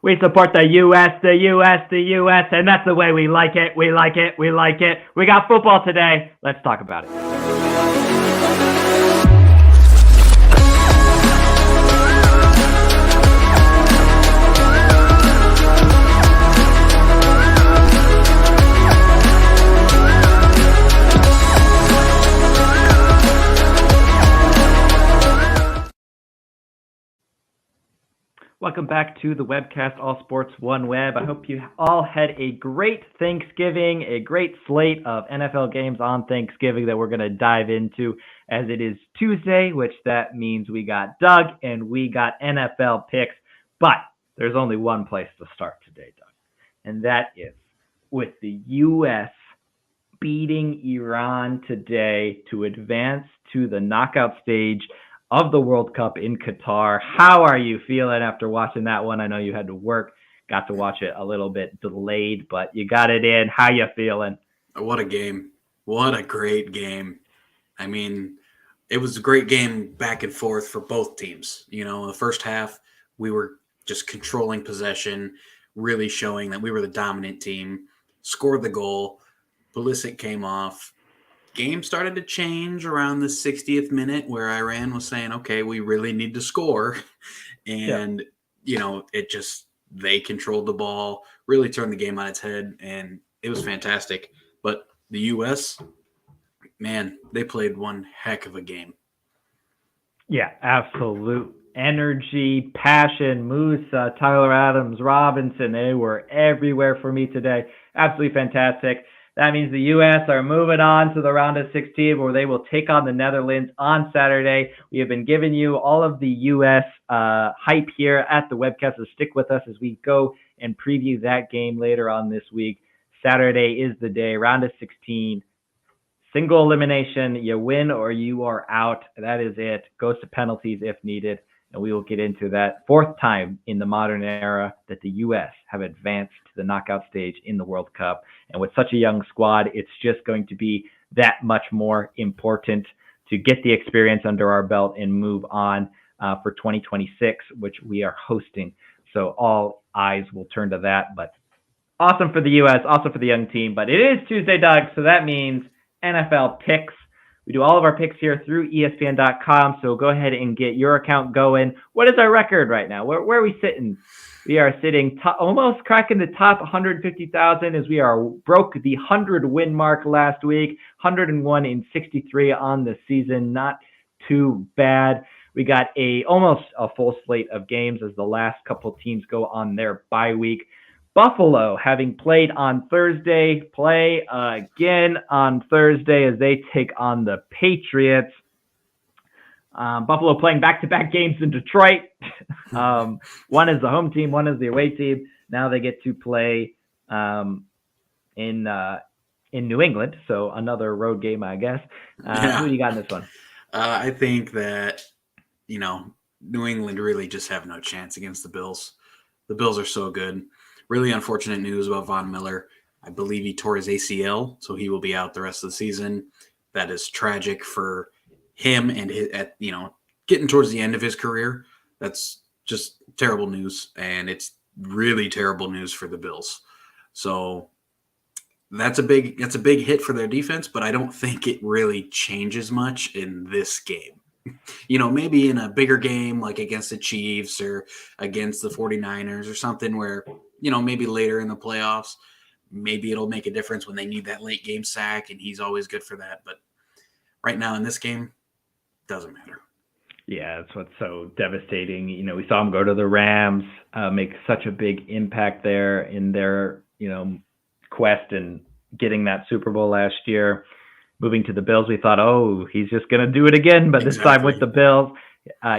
We support the U.S., the U.S., the U.S., and that's the way we like it. We like it. We like it. We got football today. Let's talk about it. Welcome back to the WebCast, All Sports One Web. I hope you all had a great Thanksgiving, a great slate of NFL games on Thanksgiving that we're going to dive into, as it is Tuesday, which that means we got Doug and we got NFL picks. But there's only one place to start today, Doug, and that is with the U.S. beating Iran today to advance to the knockout stage of the World Cup in Qatar. How are you feeling after watching that one? I know you had to work, got to watch it a little bit delayed, but you got it in. How you feeling? What a game. What a great game. I mean, it was a great game back and forth for both teams. You know, in the first half, we were just controlling possession, really showing that we were the dominant team, scored the goal, Pulisic came off. Game started to change around the 60th minute where Iran was saying, okay, we really need to score. And, you know, they controlled the ball, really turned the game on its head, and it was fantastic. But the U.S., man, they played one heck of a game. Yeah, absolute energy, passion, Musa, Tyler Adams, Robinson, they were everywhere for me today. Absolutely fantastic. That means the U.S. are moving on to the round of 16, where they will take on the Netherlands on Saturday. We have been giving you all of the U.S. hype here at the WebCast, so stick with us as we go and preview that game later on this week. Saturday is the day, round of 16. Single elimination, you win or you are out. That is it. Goes to penalties if needed. And we will get into that fourth time in the modern era that the U.S. have advanced to the knockout stage in the World Cup. And with such a young squad, it's just going to be that much more important to get the experience under our belt and move on for 2026, which we are hosting. So all eyes will turn to that. But awesome for the U.S., awesome for the young team. But it is Tuesday, Doug, so that means NFL picks. We do all of our picks here through ESPN.com, so go ahead and get your account going. What is our record right now? Where are we sitting? We are sitting almost cracking the top 150,000 as we broke the 100-win mark last week. 101 in 63 on the season. Not too bad. We got almost a full slate of games as the last couple teams go on their bye week. Buffalo, having played on Thursday, play again on Thursday as they take on the Patriots. Buffalo playing back-to-back games in Detroit. One is the home team, one is the away team. Now they get to play in New England, so another road game, I guess. Who do you got in this one? I think that, New England really just have no chance against the Bills. The Bills are so good. Really unfortunate news about Von Miller. I believe he tore his ACL, so he will be out the rest of the season. That is tragic for him and getting towards the end of his career. That's just terrible news, and it's really terrible news for the Bills. So that's a big hit for their defense, but I don't think it really changes much in this game. Maybe in a bigger game like against the Chiefs or against the 49ers or something where, maybe later in the playoffs, maybe it'll make a difference when they need that late game sack, and he's always good for that. But right now in this game, doesn't matter. Yeah, that's what's so devastating. We saw him go to the Rams, make such a big impact there in their, quest and getting that Super Bowl last year. Moving to the Bills, we thought, he's just going to do it again. But this time with the Bills,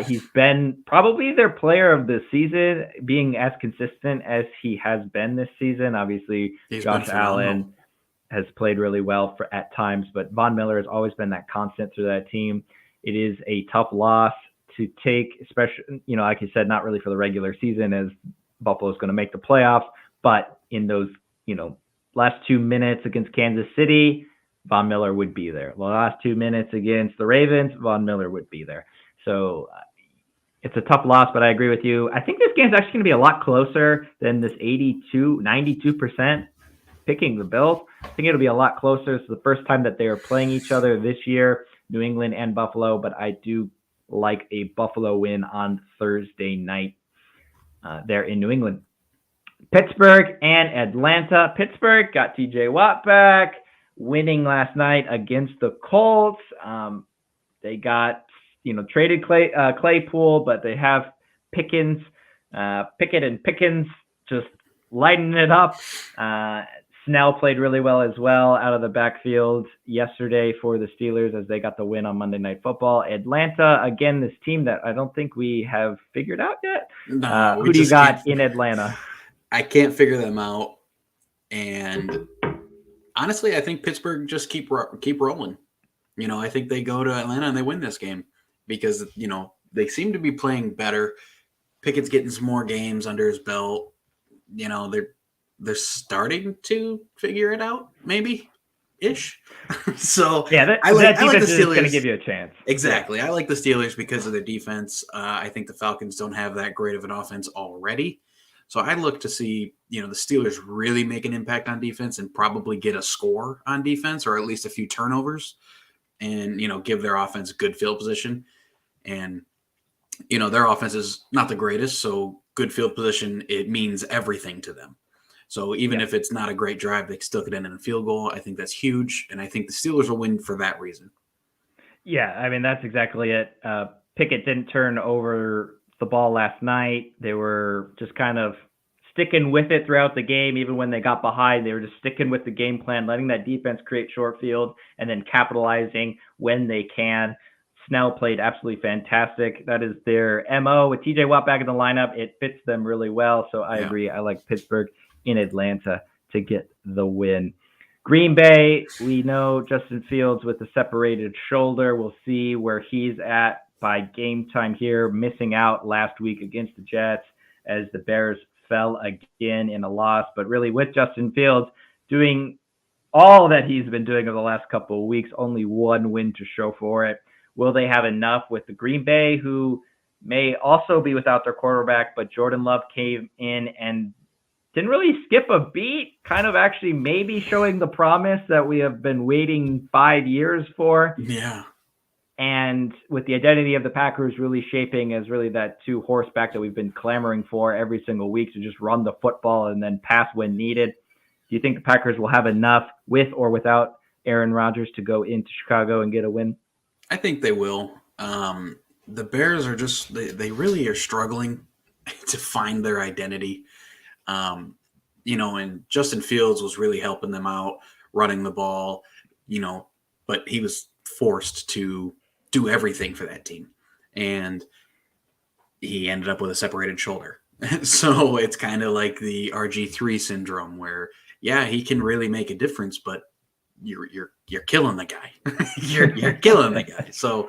he's been probably their player of the season, being as consistent as he has been this season. Obviously, Josh Allen has played really well at times, but Von Miller has always been that constant through that team. It is a tough loss to take, especially, like you said, not really for the regular season, as Buffalo is going to make the playoffs, but in those, last 2 minutes against Kansas City, Von Miller would be there. The last 2 minutes against the Ravens, Von Miller would be there. So It's a tough loss, but I agree with you. I think this game's actually going to be a lot closer than this 92% picking the Bills. I think it'll be a lot closer. It's the first time that they are playing each other this year, New England and Buffalo, but I do like a Buffalo win on Thursday night there in New England. Pittsburgh and Atlanta. Pittsburgh got TJ Watt back, winning last night against the Colts. They got, traded Claypool, but they have Pickett and Pickens just lighting it up. Snell played really well as well out of the backfield yesterday for the Steelers as they got the win on Monday Night Football. Atlanta, again, this team that I don't think we have figured out yet. No, who do you got in Atlanta? I can't figure them out. And honestly, I think Pittsburgh just keep rolling. I think they go to Atlanta and they win this game because, they seem to be playing better. Pickett's getting some more games under his belt. They're starting to figure it out, maybe ish. So yeah, I like the Steelers. Is going to give you a chance. Exactly. Yeah. I like the Steelers because of their defense. I think the Falcons don't have that great of an offense already. So I look to see, the Steelers really make an impact on defense and probably get a score on defense or at least a few turnovers and, give their offense good field position. And, their offense is not the greatest. So good field position, it means everything to them. So even if it's not a great drive, they still get in a field goal. I think that's huge. And I think the Steelers will win for that reason. Yeah, I mean, that's exactly it. Pickett didn't turn over the ball last night. They were just kind of sticking with it throughout the game. Even when they got behind, they were just sticking with the game plan, letting that defense create short field and then capitalizing when they can. Snell played absolutely fantastic. That is their MO. With TJ Watt back in the lineup, it fits them really well. So I agree. I like Pittsburgh in Atlanta to get the win. Green Bay, we know Justin Fields with the separated shoulder. We'll see where he's at by game time here, missing out last week against the Jets as the Bears fell again in a loss. But really with Justin Fields doing all that he's been doing over the last couple of weeks, only one win to show for it. Will they have enough with the Green Bay, who may also be without their quarterback, but Jordan Love came in and didn't really skip a beat, kind of actually maybe showing the promise that we have been waiting 5 years for. Yeah. And with the identity of the Packers really shaping as really that two horseback that we've been clamoring for every single week to just run the football and then pass when needed. Do you think the Packers will have enough with or without Aaron Rodgers to go into Chicago and get a win? I think they will. The Bears are just, they really are struggling to find their identity. And Justin Fields was really helping them out, running the ball, but he was forced to do everything for that team. And he ended up with a separated shoulder. So it's kind of like the RG3 syndrome where, he can really make a difference, but you're killing the guy. you're killing the guy. So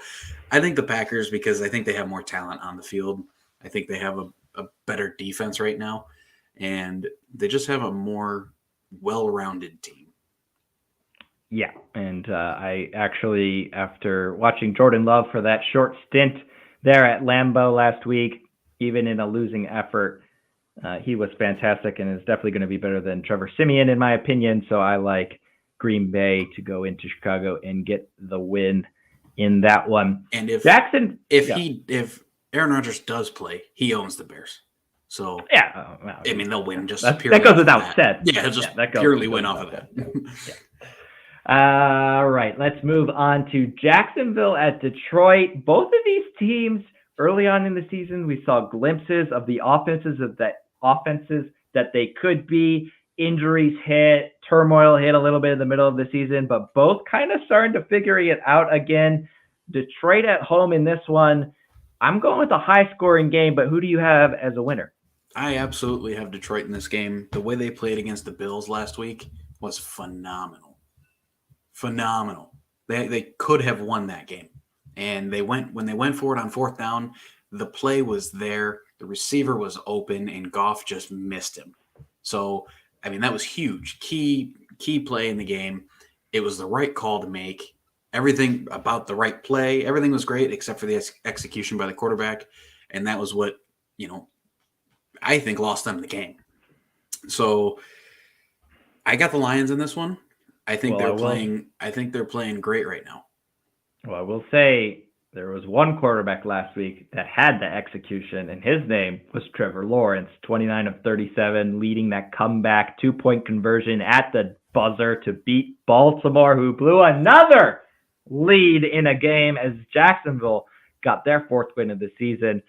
I think the Packers, because I think they have more talent on the field. I think they have a better defense right now. And they just have a more well-rounded team. Yeah, and I actually, after watching Jordan Love for that short stint there at Lambeau last week, even in a losing effort, he was fantastic and is definitely going to be better than Trevor Siemian, in my opinion. So I like Green Bay to go into Chicago and get the win in that one. And if Aaron Rodgers does play, he owns the Bears. So they'll win just purely. That goes without said. Yeah, he'll just purely win off of that. All right, let's move on to Jacksonville at Detroit. Both of these teams, early on in the season, we saw glimpses of the offenses that they could be. Injuries hit, turmoil hit a little bit in the middle of the season, but both kind of starting to figure it out again. Detroit at home in this one. I'm going with a high-scoring game, but who do you have as a winner? I absolutely have Detroit in this game. The way they played against the Bills last week was phenomenal. Phenomenal. They could have won that game. And when they went for it on fourth down, the play was there, the receiver was open, and Goff just missed him. So, that was huge. Key play in the game. It was the right call to make. Everything about the right play, everything was great except for the execution by the quarterback. And that was what, I think lost them the game. So I got the Lions in this one. I think they're playing great right now. Well, I will say there was one quarterback last week that had the execution, and his name was Trevor Lawrence, 29 of 37, leading that comeback 2-point conversion at the buzzer to beat Baltimore, who blew another lead in a game as Jacksonville got their 4th win of the season.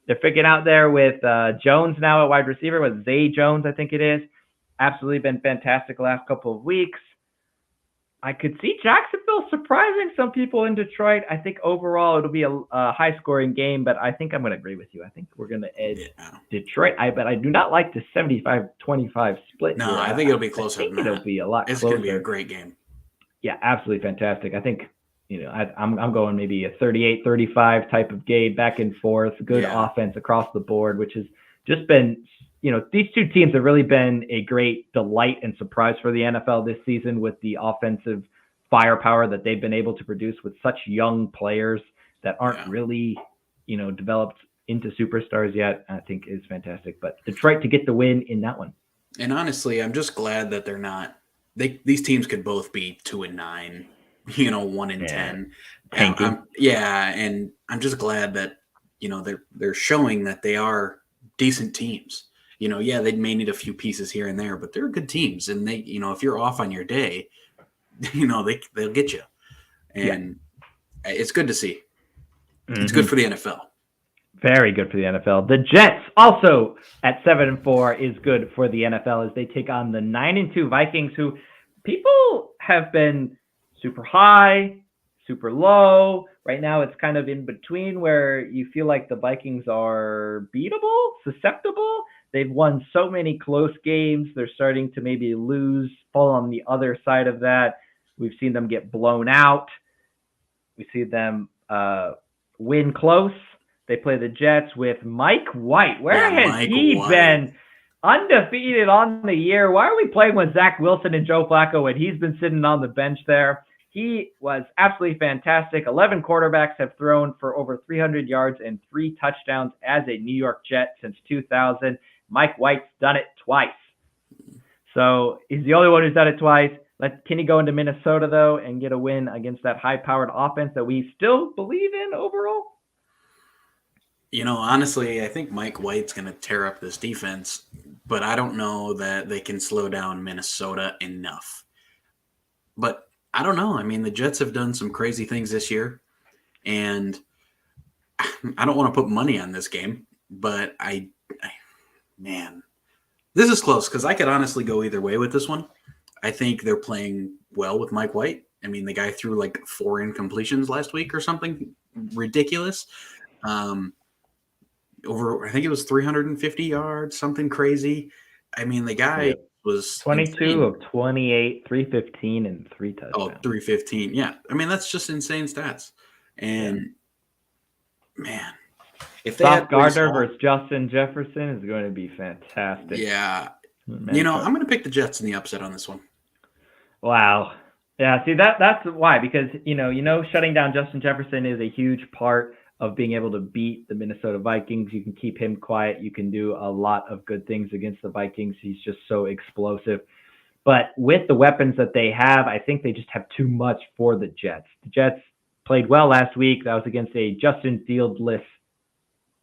They're figuring out there with Jones now at wide receiver, with Zay Jones, I think it is. Absolutely been fantastic the last couple of weeks. I could see Jacksonville surprising some people in Detroit. I think overall it'll be a high-scoring game, but I think I'm going to agree with you. I think we're going to edge Detroit. But I do not like the 75-25 split. No, here. I think it'll be closer than that. It'll be a lot closer. It's going to be a great game. Yeah, absolutely fantastic. I think, I'm going maybe a 38-35 type of game, back and forth, good offense across the board, which has just been, these two teams have really been a great delight and surprise for the NFL this season with the offensive firepower that they've been able to produce with such young players that aren't really, developed into superstars yet. I think is fantastic. But Detroit to get the win in that one. And honestly, I'm just glad that they're not. These teams could both be 2-9, 1-10. And I'm just glad that they're showing that they are decent teams. They may need a few pieces here and there, but they're good teams. And they, if you're off on your day, they'll get you. And it's good to see. Mm-hmm. It's good for the NFL. Very good for the NFL. The Jets also at 7-4 is good for the NFL as they take on the 9-2 Vikings, who people have been super high, super low. Right now it's kind of in between where you feel like the Vikings are beatable, susceptible. They've won so many close games. They're starting to maybe fall on the other side of that. We've seen them get blown out. We see them win close. They play the Jets with Mike White. Where has he been? Undefeated on the year. Why are we playing with Zach Wilson and Joe Flacco when he's been sitting on the bench there? He was absolutely fantastic. 11 quarterbacks have thrown for over 300 yards and 3 touchdowns as a New York Jet since 2000. Mike White's done it twice. So he's the only one who's done it twice. Can he go into Minnesota, though, and get a win against that high-powered offense that we still believe in overall? Honestly, I think Mike White's going to tear up this defense, but I don't know that they can slow down Minnesota enough. But I don't know. I mean, the Jets have done some crazy things this year, and I don't want to put money on this game, but man, this is close because I could honestly go either way with this one. I think they're playing well with Mike White. I mean, the guy threw like 4 incompletions last week or something ridiculous. Over, I think it was 350 yards, something crazy. I mean, the guy was 22 insane. of 28, 315, and 3 touchdowns. Oh, 315. Yeah. I mean, that's just insane stats. And man, if they Sauce Gardner versus Justin Jefferson is going to be fantastic. Yeah. I'm going to pick the Jets in the upset on this one. Wow. Yeah, see, that's why, because, shutting down Justin Jefferson is a huge part of being able to beat the Minnesota Vikings. You can keep him quiet. You can do a lot of good things against the Vikings. He's just so explosive. But with the weapons that they have, I think they just have too much for the Jets. The Jets played well last week. That was against a Justin Fields-less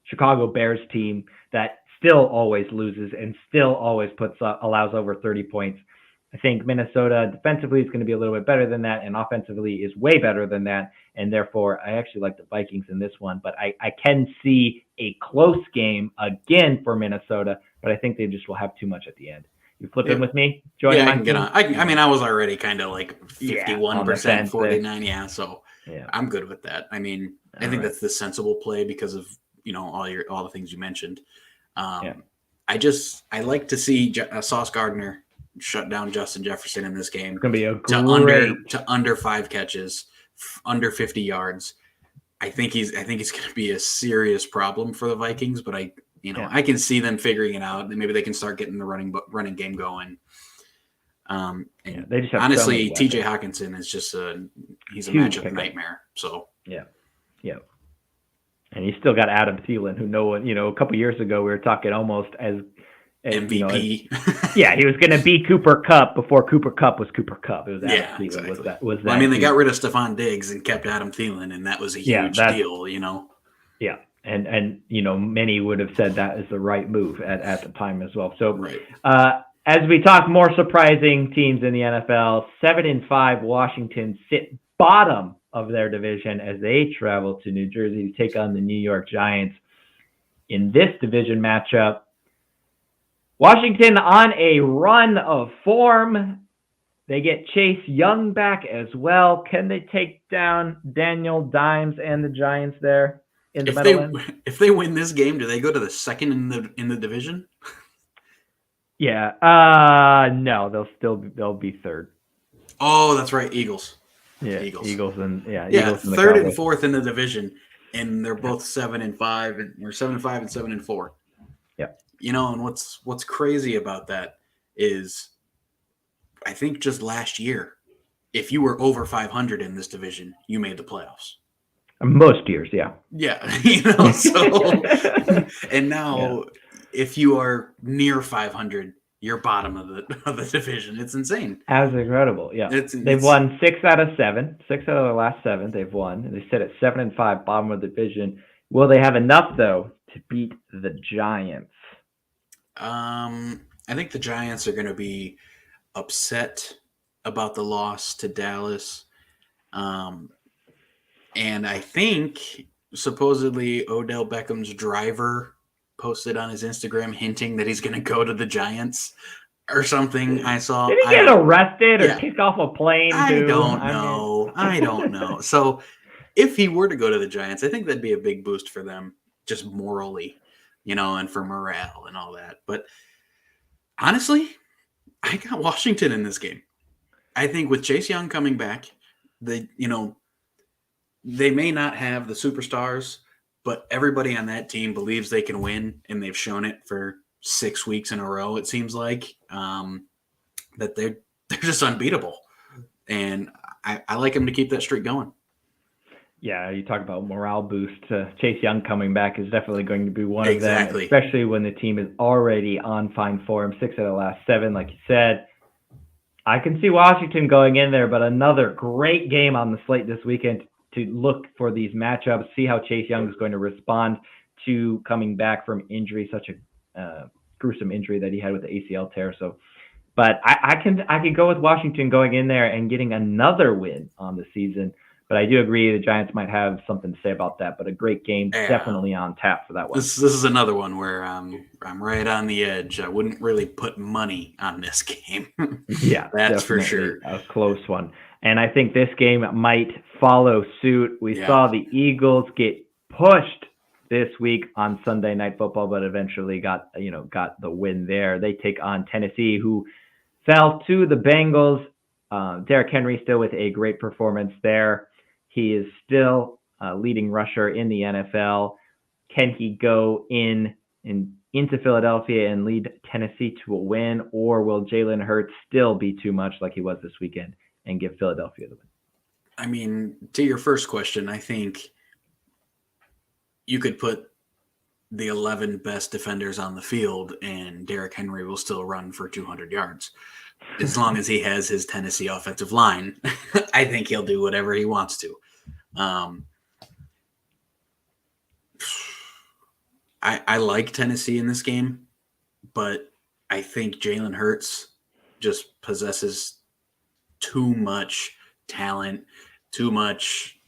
Chicago Bears team that still always loses and still always allows over 30 points. I think Minnesota defensively is going to be a little bit better than that, and offensively is way better than that. And therefore, I actually like the Vikings in this one. But I can see a close game again for Minnesota, but I think they just will have too much at the end. You flip in with me? I can get on. I was already kind of like 51%, 49. Yeah, so I'm good with that. I mean, I think that's the sensible play because of all the things you mentioned. I like to see Sauce Gardner shut down Justin Jefferson in this game. It's gonna be a to under 5 catches, under 50 yards. I think he's going to be a serious problem for the Vikings, but I can see them figuring it out. Maybe they can start getting the running game going. They just have honestly, TJ Hawkinson is just he's a matchup nightmare. So And you still got Adam Thielen, who no one, a couple years ago we were talking almost as MVP. Yeah, he was going to be Cooper Kupp before Cooper Kupp was Cooper Kupp. It was Adam Yeah, Thielen. exactly. Was that? Well, I mean, they got rid of Stephon Diggs and kept Adam Thielen, and that was a huge deal. Yeah, and many would have said that is the right move at the time as well. So, right. As we talk more surprising teams in the NFL, 7-5 Washington sit bottom of their division as they travel to New Jersey to take on the New York Giants in this division matchup. Washington on a run of form. They get Chase Young back as well. Can they take down Daniel Dimes and the Giants there in the Meadowlands? If they win this game, do they go to the second in the division? Yeah. No, they'll be third. Oh, that's right, Eagles. Yeah, Eagles and Eagles and third and fourth in the division, and they're both 7-5, and we're 7-5 and 7-4. Yeah. And what's crazy about that is, I think just last year, if you were over 500 in this division, you made the playoffs. Most years, yeah. Yeah, and now if you are near 500, you're bottom of the division. It's insane. That's incredible. Yeah, they've won 6 out of 7. 6 out of the last 7 they've won. They sit at 7-5, bottom of the division. Will they have enough though to beat the Giants? I think the Giants are going to be upset about the loss to Dallas. And I think supposedly Odell Beckham's driver posted on his Instagram hinting that he's going to go to the Giants or something. I saw. Did he get arrested or kicked off a plane? I don't know. So if he were to go to the Giants, I think that'd be a big boost for them, just morally, and for morale and all that. But honestly, I got Washington in this game. I think with Chase Young coming back, they may not have the superstars, but everybody on that team believes they can win, and they've shown it for 6 weeks in a row. It seems like that they're just unbeatable, and I like them to keep that streak going. Yeah, you talk about morale boost. Chase Young coming back is definitely going to be one of them, especially when the team is already on fine form. 6 out of the last 7, like you said. I can see Washington going in there, but another great game on the slate this weekend to look for these matchups, see how Chase Young is going to respond to coming back from injury, such a gruesome injury that he had with the ACL tear. So, but I can go with Washington going in there and getting another win on the season. But I do agree the Giants might have something to say about that. But a great game, definitely on tap for that one. This is another one where I'm right on the edge. I wouldn't really put money on this game. Yeah, that's for sure. A close one. And I think this game might follow suit. We saw the Eagles get pushed this week on Sunday Night Football, but eventually got the win there. They take on Tennessee, who fell to the Bengals. Derrick Henry still with a great performance there. He is still leading rusher in the NFL. Can he go into Philadelphia and lead Tennessee to a win, or will Jalen Hurts still be too much like he was this weekend and give Philadelphia the win? I mean, to your first question, I think you could put the 11 best defenders on the field and Derrick Henry will still run for 200 yards. As long as he has his Tennessee offensive line, I think he'll do whatever he wants to. I like Tennessee in this game, but I think Jalen Hurts just possesses too much talent, too much.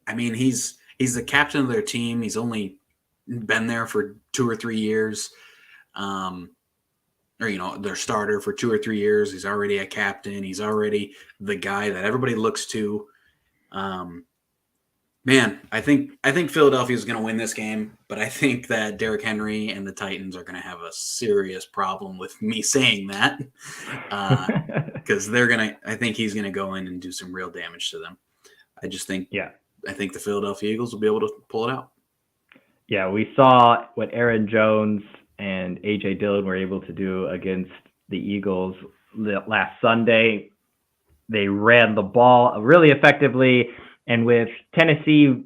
I mean, he's the captain of their team. He's only been there for 2 or 3 years. Or, their starter for 2 or 3 years. He's already a captain. He's already the guy that everybody looks to. Man, I think Philadelphia is going to win this game, but I think that Derrick Henry and the Titans are going to have a serious problem with me saying that because I think he's going to go in and do some real damage to them. I just think, I think the Philadelphia Eagles will be able to pull it out. Yeah, we saw what Aaron Jones and A.J. Dillon were able to do against the Eagles last Sunday. They ran the ball really effectively, and with Tennessee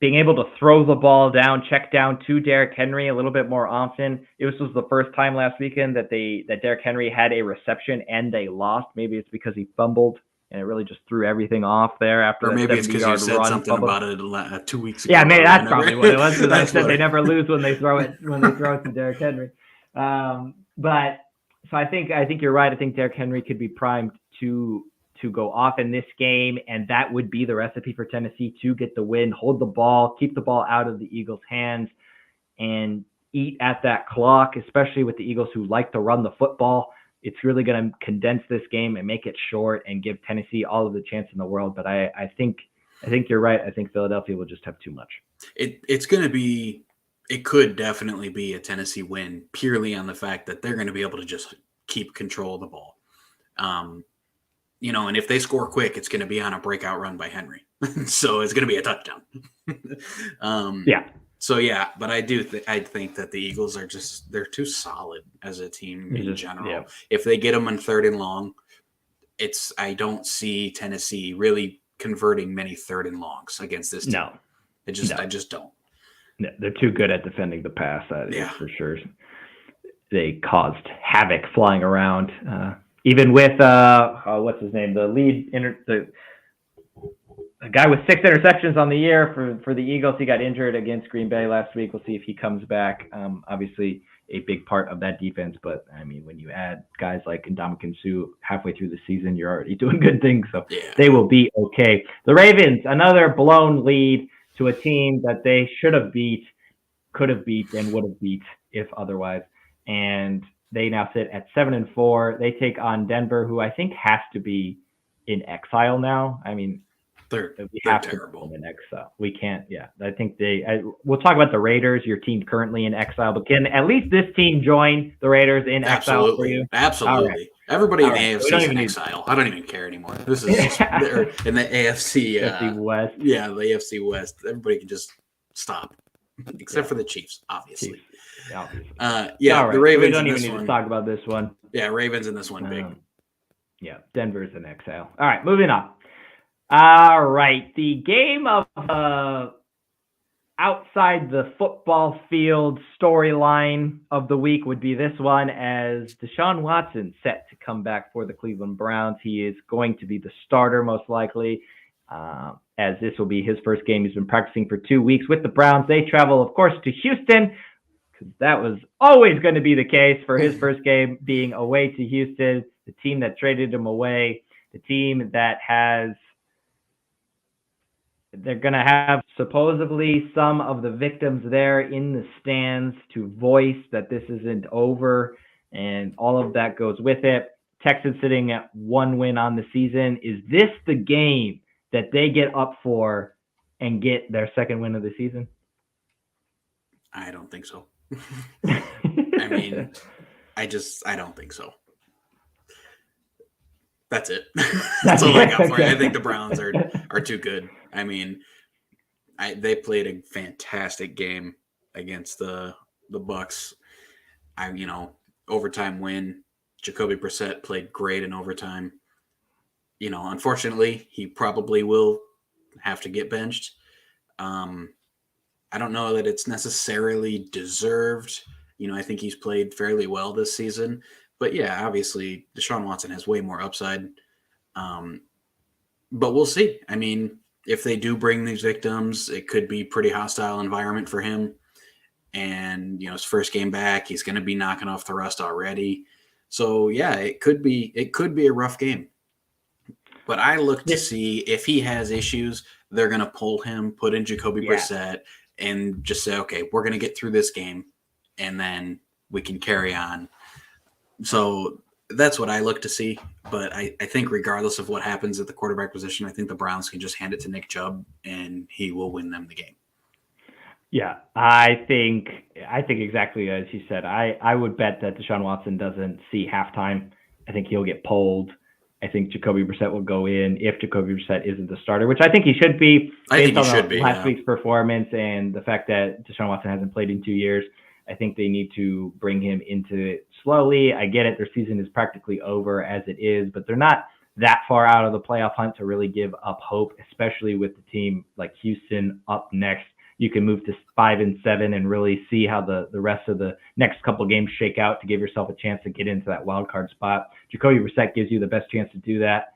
being able to throw the ball down, check down to Derrick Henry a little bit more often. It was the first time last weekend that Derrick Henry had a reception and they lost. Maybe it's because he fumbled and it really just threw everything off there after or that maybe it's because you 70-yard said run something fumble. about it 2 weeks ago. Yeah, maybe that's probably what it was, because I said they never lose when they throw it to Derrick Henry. But so I think you're right. I think Derrick Henry could be primed to go off in this game, and that would be the recipe for Tennessee to get the win, hold the ball, keep the ball out of the Eagles' hands, and eat at that clock, especially with the Eagles who like to run the football. It's really going to condense this game and make it short and give Tennessee all of the chance in the world. But I think you're right. I think Philadelphia will just have too much. It's going to be, it could definitely be a Tennessee win purely on the fact that they're going to be able to just keep control of the ball. And if they score quick, it's going to be on a breakout run by Henry. So it's going to be a touchdown. Yeah. So, yeah, but I think that the Eagles are they're too solid as a team in general. Yeah. If they get them on 3rd and long, I don't see Tennessee really converting many 3rd and longs against this team. No. I just don't. No, they're too good at defending the pass. That is for sure. They caused havoc flying around. Even with what's his name, the guy with 6 interceptions on the year for the Eagles. He got injured against Green Bay last week. We'll see if he comes back. Obviously, a big part of that defense. But I mean, when you add guys like Ndamukong Suh halfway through the season, you're already doing good things. So they will be okay. The Ravens, another blown lead to a team that they should have beat, could have beat, and would have beat if otherwise. And they now sit at 7-4. They take on Denver, who I think has to be in exile now. I mean, they're terrible. In exile. We can't. Yeah, I think we'll talk about the Raiders, your team currently in exile, but can at least this team join the Raiders in exile for you? Absolutely. Right. Everybody in the AFC is in exile. I don't even care anymore. This is in the AFC West. Yeah, the AFC West. Everybody can just stop, except for the Chiefs, obviously. Obviously. Right. The Ravens. We don't even need to talk about this one. Yeah, Ravens in this one big. Yeah, Denver's in exile. All right, moving on. All right, the game of outside the football field storyline of the week would be this one, as Deshaun Watson set to come back for the Cleveland Browns. He is going to be the starter most likely, as this will be his first game. He's been practicing for 2 weeks with the Browns. They travel, of course, to Houston, because that was always going to be the case for his first game being away to Houston, the team that traded him away, the team that they're going to have supposedly some of the victims there in the stands to voice that this isn't over, and all of that goes with it. Texans sitting at 1 win on the season. Is this the game that they get up for and get their 2nd win of the season? I don't think so. I mean, I don't think so. That's it. That's all I got for you. I think the Browns are too good. I mean, they played a fantastic game against the Bucks. Overtime win. Jacoby Brissett played great in overtime. Unfortunately, he probably will have to get benched. I don't know that it's necessarily deserved. I think he's played fairly well this season. But yeah, obviously, Deshaun Watson has way more upside. But we'll see. I mean, if they do bring these victims, it could be pretty hostile environment for him. And, his first game back, he's going to be knocking off the rust already. So yeah, it could be a rough game. But I look to see if he has issues, they're going to pull him, put in Jacoby Brissett, and just say, okay, we're going to get through this game, and then we can carry on. So that's what I look to see. But I think regardless of what happens at the quarterback position, I think the Browns can just hand it to Nick Chubb, and he will win them the game. Yeah, I think exactly as you said. I would bet that Deshaun Watson doesn't see halftime. I think he'll get pulled. I think Jacoby Brissett will go in if Jacoby Brissett isn't the starter, which I think he should be based on last week's performance and the fact that Deshaun Watson hasn't played in 2 years. I think they need to bring him into it slowly. I get it. Their season is practically over as it is, but they're not that far out of the playoff hunt to really give up hope, especially with the team like Houston up next. You can move to 5-7 and really see how the rest of the next couple of games shake out to give yourself a chance to get into that wild card spot. Jacoby Brissett gives you the best chance to do that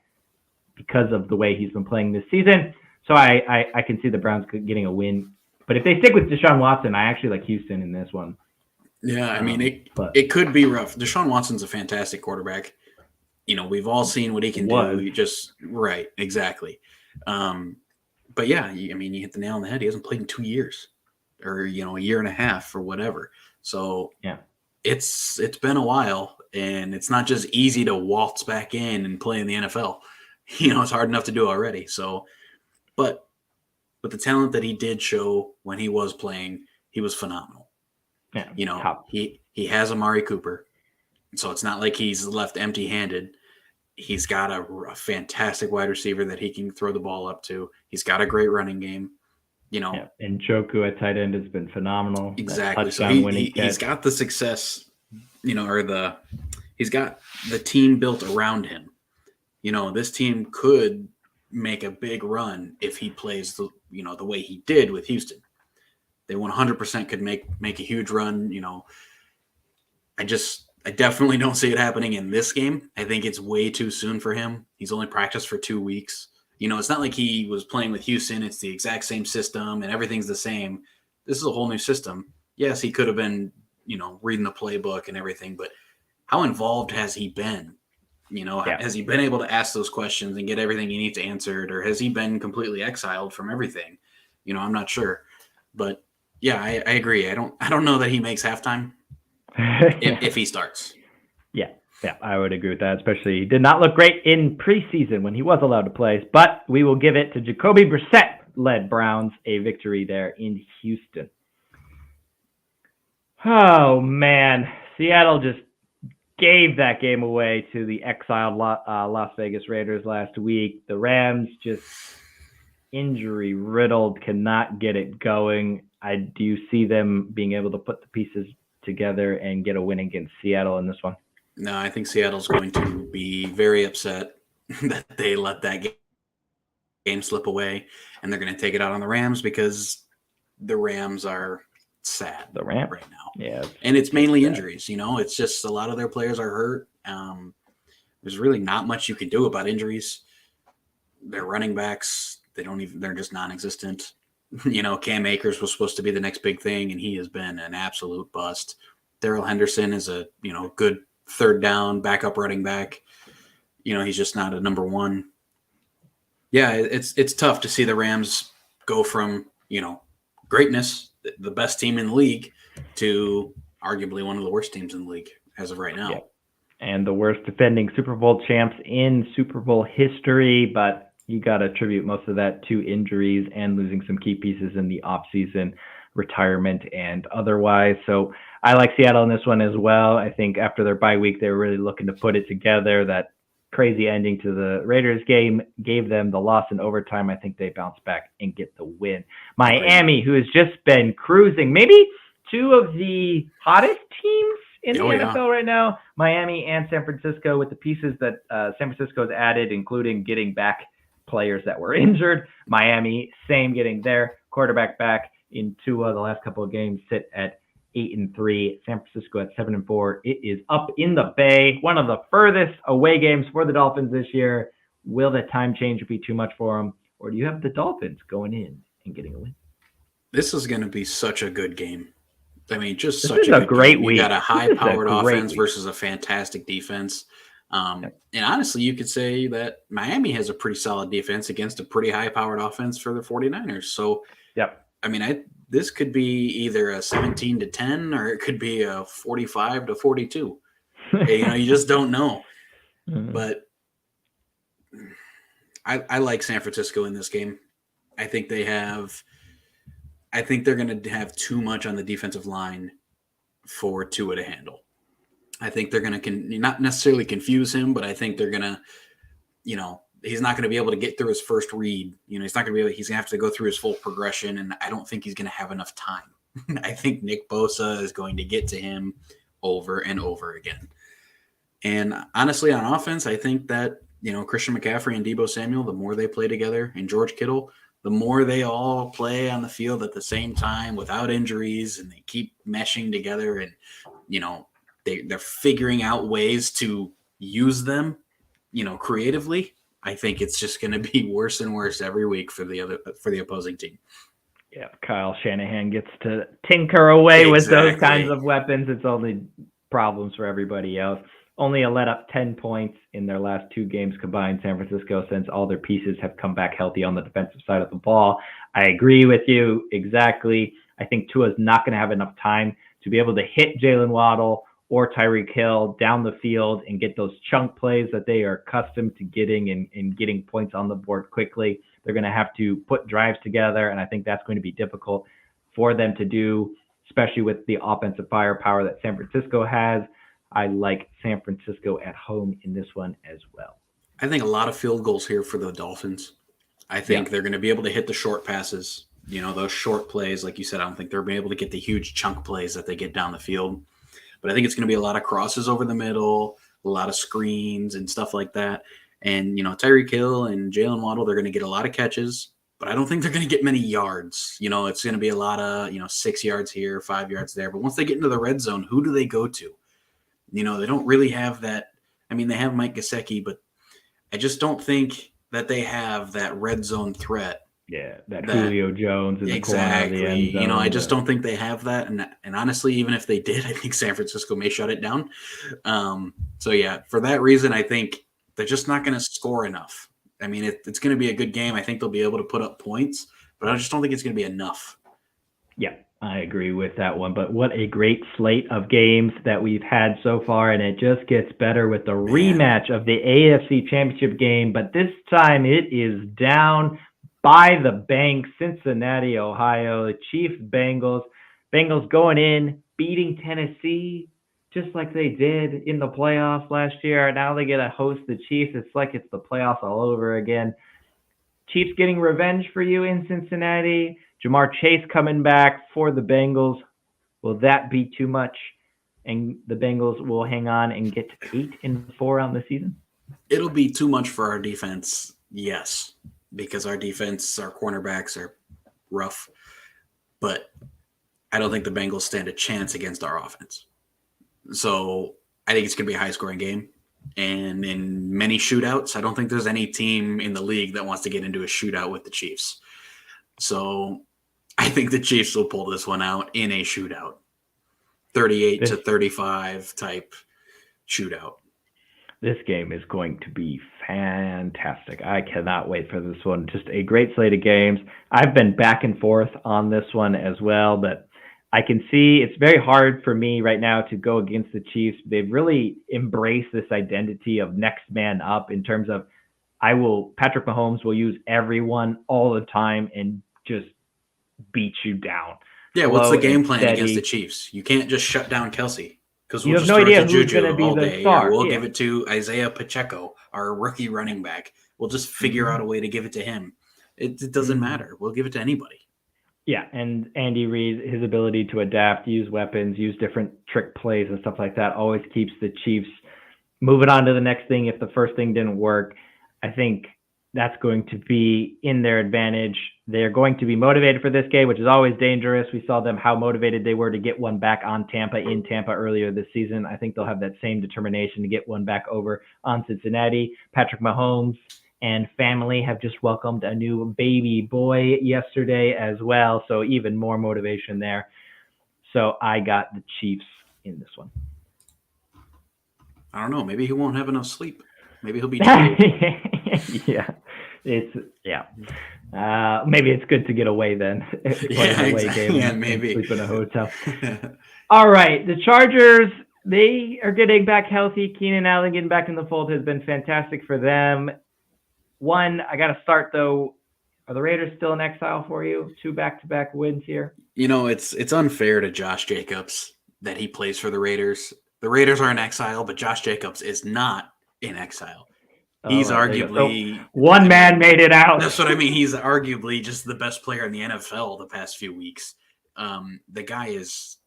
because of the way he's been playing this season. So I can see the Browns getting a win. But if they stick with Deshaun Watson, I actually like Houston in this one. Yeah, I mean, it could be rough. Deshaun Watson's a fantastic quarterback. We've all seen what he can do. Right, exactly. But yeah, you hit the nail on the head. He hasn't played in 2 years or, a year and a half or whatever. So yeah, it's been a while, and it's not just easy to waltz back in and play in the NFL. It's hard enough to do already. So, but with the talent that he did show when he was playing, he was phenomenal. Yeah, he has Amari Cooper, so it's not like he's left empty-handed. He's got a fantastic wide receiver that he can throw the ball up to. He's got a great running game. And Njoku at tight end has been phenomenal. Exactly. So he's got the success, he's got the team built around him. This team could make a big run if he plays the way he did with Houston. They 100% could make a huge run. I definitely don't see it happening in this game. I think it's way too soon for him. He's only practiced for 2 weeks. It's not like he was playing with Houston. It's the exact same system and everything's the same. This is a whole new system. Yes, he could have been, reading the playbook and everything, but how involved has he been? Has he been able to ask those questions and get everything he needs answered, or has he been completely exiled from everything? I'm not sure. But yeah, I agree. I don't know that he makes halftime if he starts. Yeah, I would agree with that, especially he did not look great in preseason when he was allowed to play. But we will give it to Jacoby Brissett-led Browns, a victory there in Houston. Oh, man. Seattle just gave that game away to the exiled Las Vegas Raiders last week. The Rams just injury-riddled, cannot get it going. I do see them being able to put the pieces together and get a win against Seattle in this one. No, I think Seattle's going to be very upset that they let that game slip away, and they're going to take it out on the Rams because the Rams are sad right now. Yeah, and it's mainly injuries. It's just a lot of their players are hurt. There's really not much you can do about injuries. Their running backs, they're just non-existent. Cam Akers was supposed to be the next big thing, and he has been an absolute bust. Darrell Henderson is a good third down backup running back. He's just not a number one. Yeah, it's tough to see the Rams go from greatness, the best team in the league, to arguably one of the worst teams in the league as of right now. Yeah. And the worst defending Super Bowl champs in Super Bowl history, but you got to attribute most of that to injuries and losing some key pieces in the offseason, retirement and otherwise. So I like Seattle in this one as well. I think after their bye week, they were really looking to put it together. That crazy ending to the Raiders game gave them the loss in overtime. I think they bounce back and get the win. Miami, who has just been cruising, maybe two of the hottest teams in the NFL right now, Miami and San Francisco, with the pieces that San Francisco has added, including getting back players that were injured. Miami, same, getting their quarterback back in Tua. The last couple of games sit at 8-3. San Francisco at 7-4. It is up in the Bay. One of the furthest away games for the Dolphins this year. Will the time change be too much for them, or do you have the Dolphins going in and getting a win? This is going to be such a good game. Just this such a great game. Week. You got a high-powered offense versus a fantastic defense. And honestly, you could say that Miami has a pretty solid defense against a pretty high-powered offense for the 49ers. So, this could be either a 17-10 or it could be a 45-42. You just don't know. But I like San Francisco in this game. I think they're going to have too much on the defensive line for Tua to handle. I think they're going to not necessarily confuse him, but I think they're going to, he's not going to be able to get through his first read. He's not going to be able. He's going to have to go through his full progression, and I don't think he's going to have enough time. I think Nick Bosa is going to get to him over and over again. And honestly, on offense, I think that Christian McCaffrey and Deebo Samuel, the more they play together, and George Kittle, the more they all play on the field at the same time without injuries, and they keep meshing together, and they're figuring out ways to use them, creatively. I think it's just going to be worse and worse every week for the opposing team. Yeah, Kyle Shanahan gets to tinker away with those kinds of weapons. It's only problems for everybody else. Only let up 10 points in their last 2 games combined, San Francisco, since all their pieces have come back healthy on the defensive side of the ball. I agree with you exactly. I think Tua's not going to have enough time to be able to hit Jalen Waddle or Tyreek Hill down the field and get those chunk plays that they are accustomed to getting and getting points on the board quickly. They're going to have to put drives together, and I think that's going to be difficult for them to do, especially with the offensive firepower that San Francisco has. I like San Francisco at home in this one as well. I think a lot of field goals here for the Dolphins. I think they're going to be able to hit the short passes, those short plays. Like you said, I don't think they're going to be able to get the huge chunk plays that they get down the field. But I think it's going to be a lot of crosses over the middle, a lot of screens and stuff like that. And, Tyreek Hill and Jalen Waddle, they're going to get a lot of catches, but I don't think they're going to get many yards. It's going to be a lot of, 6 yards here, 5 yards there. But once they get into the red zone, who do they go to? They don't really have that. I mean, they have Mike Gesicki, but I just don't think that they have that red zone threat. Yeah, that Julio Jones in the corner of the end zone. I just don't think they have that. And honestly, even if they did, I think San Francisco may shut it down. For that reason, I think they're just not going to score enough. I mean, it's going to be a good game. I think they'll be able to put up points, but I just don't think it's going to be enough. Yeah, I agree with that one. But what a great slate of games that we've had so far, and it just gets better with the rematch of the AFC Championship game. But this time it is down by the bank, Cincinnati, Ohio, the Chiefs, Bengals. Bengals going in, beating Tennessee just like they did in the playoffs last year. Now they get to host the Chiefs. It's like it's the playoffs all over again. Chiefs getting revenge for you in Cincinnati. Jamar Chase coming back for the Bengals. Will that be too much? And the Bengals will hang on and get to 8-4 on the season? It'll be too much for our defense, yes, because our defense, our cornerbacks are rough. But I don't think the Bengals stand a chance against our offense. So I think it's going to be a high-scoring game. And in many shootouts, I don't think there's any team in the league that wants to get into a shootout with the Chiefs. So I think the Chiefs will pull this one out in a shootout. 38-35 type shootout. This game is going to be fantastic. I cannot wait for this one. Just a great slate of games. I've been back and forth on this one as well, but I can see it's very hard for me right now to go against the Chiefs. They've really embraced this identity of next man up in terms of Patrick Mahomes will use everyone all the time and just beat you down. Yeah, what's the game plan against the Chiefs? You can't just shut down Kelsey because we'll just throw it to Juju all day. We'll give it to Isaiah Pacheco, our rookie running back. We'll just figure out a way to give it to him. It doesn't matter. We'll give it to anybody. Yeah, and Andy Reid, his ability to adapt, use weapons, use different trick plays and stuff like that always keeps the Chiefs moving on to the next thing if the first thing didn't work. I think that's going to be in their advantage. They're going to be motivated for this game, which is always dangerous. We saw them how motivated they were to get one back on Tampa in Tampa earlier this season. I think they'll have that same determination to get one back over on Cincinnati. Patrick Mahomes and family have just welcomed a new baby boy yesterday as well. So even more motivation there. So I got the Chiefs in this one. I don't know. Maybe he won't have enough sleep. Maybe he'll be Yeah. Maybe it's good to get away then. Maybe. Sleep in a hotel. All right. The Chargers, they are getting back healthy. Keenan Allen getting back in the fold has been fantastic for them. One, I got to start though. Are the Raiders still in exile for you? 2 back-to-back wins here. It's unfair to Josh Jacobs that he plays for the Raiders. The Raiders are in exile, but Josh Jacobs is not in exile. He's arguably one man made it out. That's what I mean. He's arguably just the best player in the NFL the past few weeks. The guy is,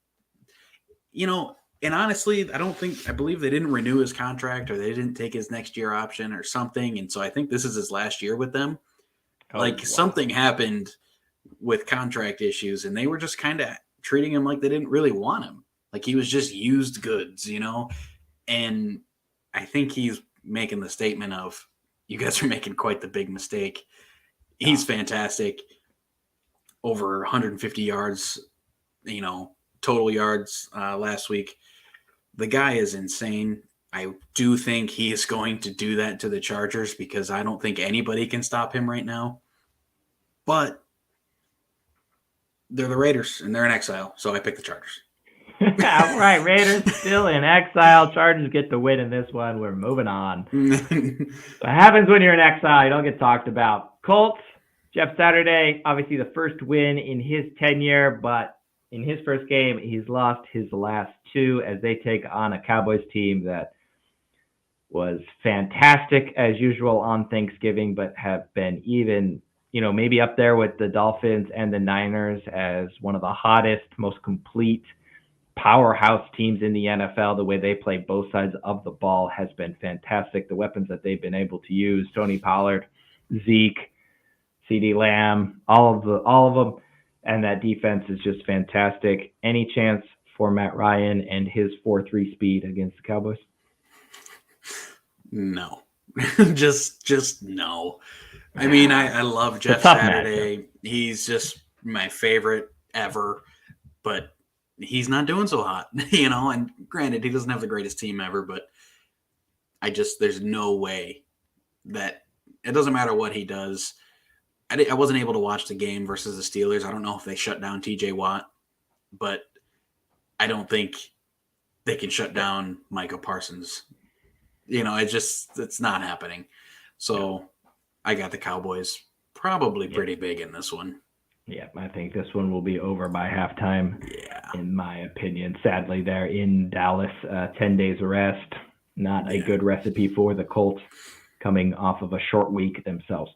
And honestly, I believe they didn't renew his contract or they didn't take his next year option or something. And so I think this is his last year with them. Oh, Like wow. something happened with contract issues and they were just kind of treating him like they didn't really want him. Like he was just used goods, you know? And I think he's making the statement of, you guys are making quite the big mistake. He's fantastic. Over 150 yards, total yards last week. The guy is insane. I do think he is going to do that to the Chargers because I don't think anybody can stop him right now. But they're the Raiders and they're in exile, so I pick the Chargers. All right, Raiders still in exile. Chargers get the win in this one. We're moving on. What happens when you're in exile? You don't get talked about. Colts, Jeff Saturday, obviously the first win in his tenure, but in his first game, he's lost his last two as they take on a Cowboys team that was fantastic as usual on Thanksgiving, but have been even, maybe up there with the Dolphins and the Niners as one of the hottest, most complete powerhouse teams in the NFL. The way they play both sides of the ball has been fantastic. The weapons that they've been able to use, Tony Pollard, Zeke, CeeDee Lamb, all of them, and that defense is just fantastic. Any chance for Matt Ryan and his 4.3 speed against the Cowboys? No. just no. I mean, I love Jeff Saturday. Matchup. He's just my favorite ever, but he's not doing so hot, and granted, he doesn't have the greatest team ever, but there's no way that it doesn't matter what he does. I wasn't able to watch the game versus the Steelers. I don't know if they shut down TJ Watt, but I don't think they can shut down Micah Parsons. It's not happening. So I got the Cowboys probably pretty big in this one. Yeah, I think this one will be over by halftime, in my opinion. Sadly, they're in Dallas, 10 days of rest. Not a good recipe for the Colts coming off of a short week themselves.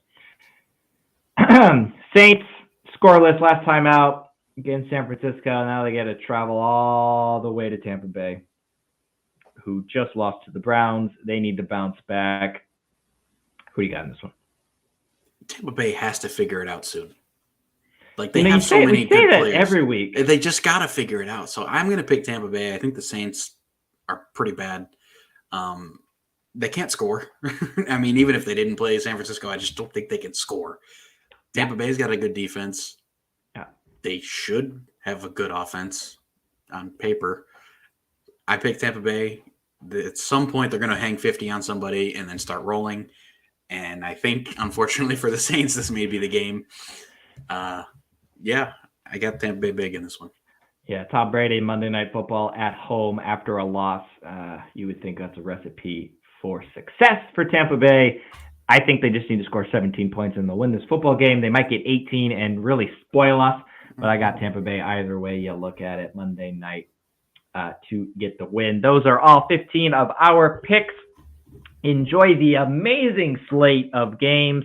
Saints, scoreless last time out against San Francisco. Now they got to travel all the way to Tampa Bay, who just lost to the Browns. They need to bounce back. Who do you got in this one? Tampa Bay has to figure it out soon. Like they have so many good players every week. They just got to figure it out. So I'm going to pick Tampa Bay. I think the Saints are pretty bad. They can't score. I mean, even if they didn't play San Francisco, I just don't think they can score. Tampa Bay's got a good defense. Yeah. They should have a good offense on paper. I pick Tampa Bay. At some point, they're going to hang 50 on somebody and then start rolling. And I think, unfortunately for the Saints, this may be the game. I got Tampa Bay big in this one. Yeah, Tom Brady, Monday Night Football at home after a loss. You would think that's a recipe for success for Tampa Bay. I think they just need to score 17 points and they'll win this football game. They might get 18 and really spoil us, but I got Tampa Bay either way you look at it Monday night to get the win. Those are all 15 of our picks. Enjoy the amazing slate of games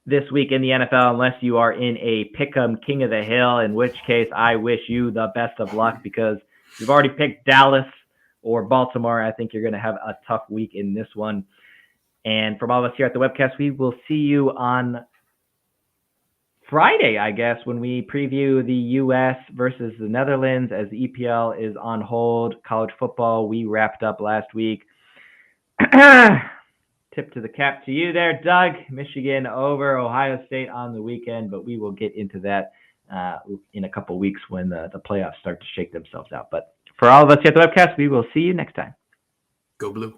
this week in the NFL, unless you are in a Pick'em King of the Hill, in which case I wish you the best of luck because you've already picked Dallas or Baltimore. I think you're going to have a tough week in this one. And from all of us here at the WebCast, we will see you on Friday, I guess, when we preview the U.S. versus the Netherlands as the EPL is on hold. College football, we wrapped up last week. Tip to the cap to you there, Doug. Michigan over Ohio State on the weekend, but we will get into that in a couple weeks when the playoffs start to shake themselves out. But for all of us here at the WebCast, we will see you next time. Go Blue.